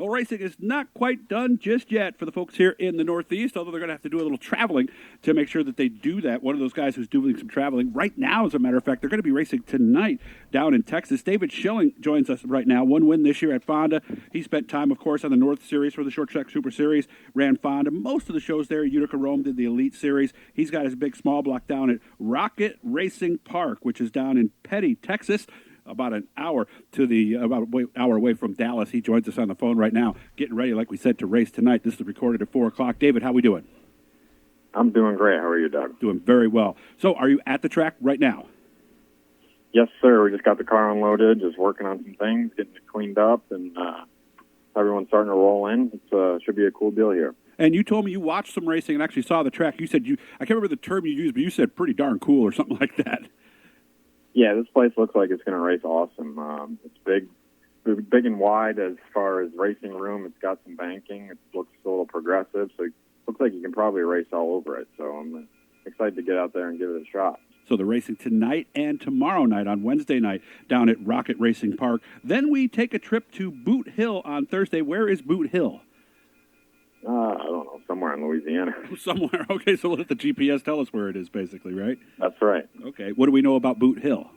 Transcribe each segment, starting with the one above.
Well, racing is not quite done just yet for the folks here in the Northeast, although they're going to have to do a little traveling to make sure that they do that. One of those guys who's doing some traveling right now, as a matter of fact, they're going to be racing tonight down in Texas. David Schilling joins us right now. One win this year at Fonda. He spent time, of course, on the North Series for the Short Track Super Series, ran Fonda. Most of the shows there, Utica Rome did the Elite Series. He's got his big small block down at Rocket Racing Park, which is down in Petty, Texas. About an hour hour away from Dallas. He joins us on the phone right now, getting ready, like we said, to race tonight. This is recorded at 4 o'clock. David, how we doing? I'm doing great. How are you, Doug? Doing very well. So are you at the track right now? Yes, sir. We just got the car unloaded, just working on some things, getting it cleaned up, and everyone's starting to roll in. It should be a cool deal here. And you told me you watched some racing and actually saw the track. You said I can't remember the term you used, but you said pretty darn cool or something like that. Yeah, this place looks like it's going to race awesome. It's big and wide as far as racing room. It's got some banking. It looks a little progressive, so it looks like you can probably race all over it. So I'm excited to get out there and give it a shot. So they're racing tonight and tomorrow night on Wednesday night down at Rocket Racing Park. Then we take a trip to Boot Hill on Thursday. Where is Boot Hill? I don't know, somewhere in Louisiana. Somewhere. Okay, so let the GPS tell us where it is, basically, right? That's right. Okay, what do we know about Boot Hill?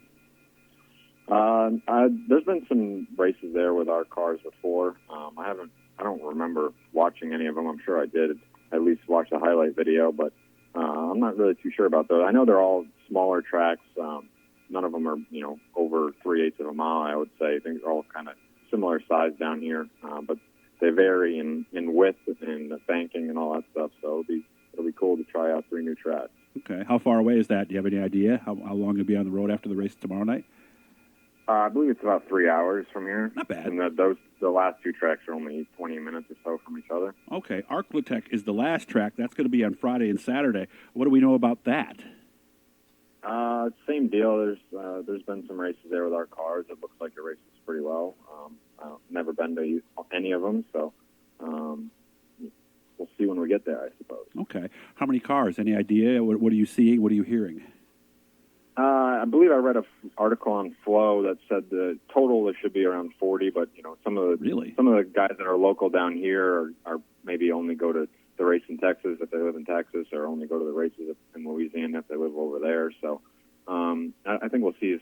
There's been some races there with our cars before. I don't remember watching any of them. I'm sure I did at least watch the highlight video, but I'm not really too sure about those. I know they're all smaller tracks. None of them are, over 3/8 of a mile, I would say. Things are all kind of similar size down here, but they vary in width and banking and all that stuff. So it'll be cool to try out 3 new tracks. Okay. How far away is that? Do you have any idea how long you'll be on the road after the race tomorrow night? I believe it's about 3 hours from here. Not bad. And the last 2 tracks are only 20 minutes or so from each other. Okay. Ark-La-Tex is the last track. That's going to be on Friday and Saturday. What do we know about that? Same deal. There's been some races there with our cars. It looks like it races pretty well. I've never been to any of them, so we'll see when we get there, I suppose. Okay. How many cars? Any idea? What are you seeing? What are you hearing? I believe I read an article on Flow that said the total there should be around 40, but some of the guys that are local down here are maybe only go to the race in Texas if they live in Texas, or only go to the races in Louisiana if they live over there. So I think we'll see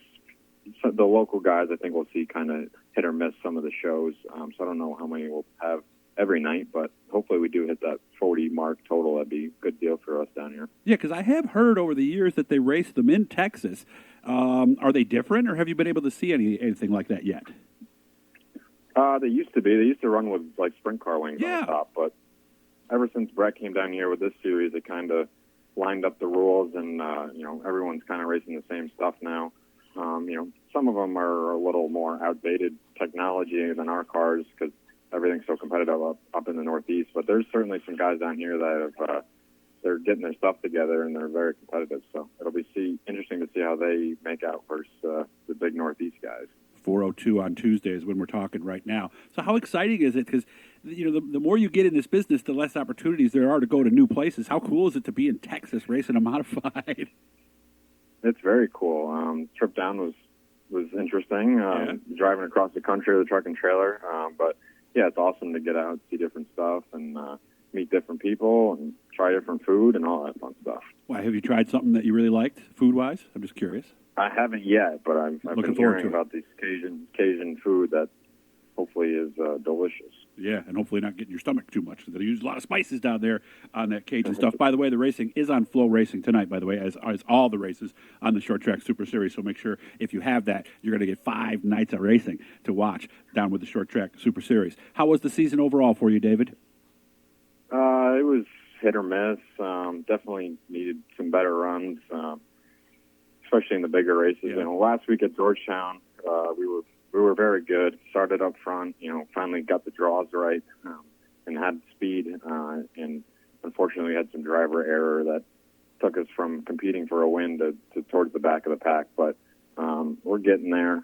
the local guys. I think we'll see kind of hit or miss some of the shows. So I don't know how many we'll have every night, but hopefully we do hit that 40 mark total. That'd be a good deal for us down here. Yeah, because I have heard over the years that they race them in Texas. Are they different, or have you been able to see anything like that yet? They used to be. They used to run with like sprint car wings on the top, but ever since Brett came down here with this series, it kind of lined up the rules, and everyone's kind of racing the same stuff now. Some of them are a little more outdated technology than our cars because everything's so competitive up in the Northeast. But there's certainly some guys down here that they're getting their stuff together, and they're very competitive. So it'll be interesting to see how they make out versus the big Northeast guys. 4:02 on Tuesday is when we're talking right now. So how exciting is it? Because the more you get in this business, the less opportunities there are to go to new places. How cool is it to be in Texas racing a modified? It's very cool. Trip down was interesting. Driving across the country with a truck and trailer, but yeah, it's awesome to get out, see different stuff, and meet different people, and try different food and all that fun stuff. Why, have you tried something that you really liked food-wise? I'm just curious. I haven't yet, but I've been hearing about this Cajun food that hopefully is delicious. Yeah, and hopefully not getting your stomach too much. They use a lot of spices down there on that Cajun stuff. By the way, the racing is on Flow Racing tonight, by the way, as all the races on the Short Track Super Series. So make sure if you have that, you're going to get 5 nights of racing to watch down with the Short Track Super Series. How was the season overall for you, David? It was hit or miss. Definitely needed some better runs, especially in the bigger races. Yeah. Last week at Georgetown, we were very good. Started up front, finally got the draws right, and had speed. And unfortunately, we had some driver error that took us from competing for a win to towards the back of the pack. But we're getting there,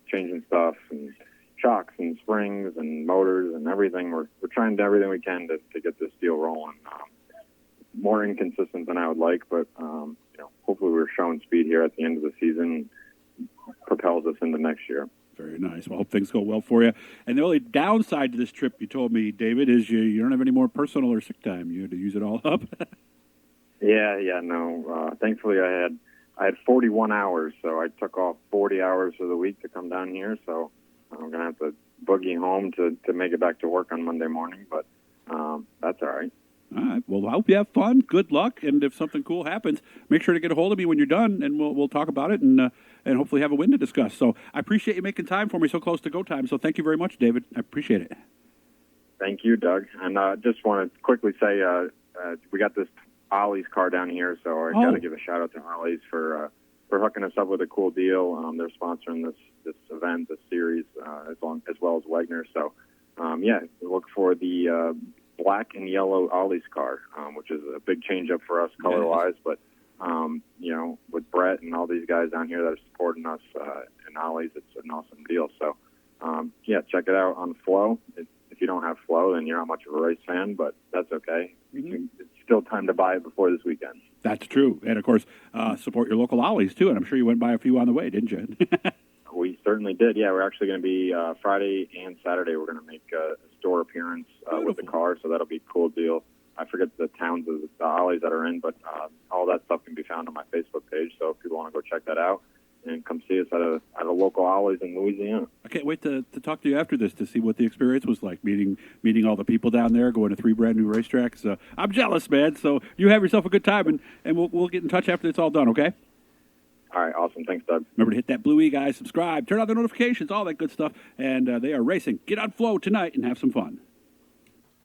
changing stuff and shocks and springs and motors and everything. We're trying to do everything we can to get this deal rolling. More inconsistent than I would like, but hopefully we're showing speed here at the end of the season, propels us into next year. Very nice. Well, I hope things go well for you. And the only downside to this trip, you told me, David, is you don't have any more personal or sick time. You had to use it all up. No. Thankfully, I had 41 hours, so I took off 40 hours of the week to come down here. So I'm gonna have to boogie home to make it back to work on Monday morning, but that's all right. All right. Well, I hope you have fun. Good luck. And if something cool happens, make sure to get a hold of me when you're done, and we'll talk about it and hopefully have a win to discuss. So I appreciate you making time for me so close to go time. So thank you very much, David. I appreciate it. Thank you, Doug. And just want to quickly say we got this Ollie's car down here, so I got to give a shout out to Ollie's for hooking us up with a cool deal. They're sponsoring this event, this series, as well as Wegner. So look for the black and yellow Ollie's car, which is a big change up for us color-wise. But, with Brett and all these guys down here that are supporting us in Ollie's, it's an awesome deal. So, check it out on Flow. If you don't have Flow, then you're not much of a race fan, but that's okay. It's still time to buy it before this weekend. That's true. And, of course, support your local Ollie's, too. And I'm sure you went by a few on the way, didn't you? We certainly did. Yeah, we're actually going to be Friday and Saturday. We're going to make a store appearance with the car, so that'll be a cool deal. I forget the towns of the Ollie's that are in, but all that stuff can be found on my Facebook page. So if people want to go check that out and come see us at a local Ollie's in Louisiana. I can't wait to talk to you after this to see what the experience was like, meeting all the people down there, going to 3 brand new racetracks. I'm jealous, man. So you have yourself a good time, and we'll get in touch after it's all done, okay? All right, awesome. Thanks, Doug. Remember to hit that blue E, guys. Subscribe, turn on the notifications, all that good stuff. And they are racing. Get on Flow tonight and have some fun.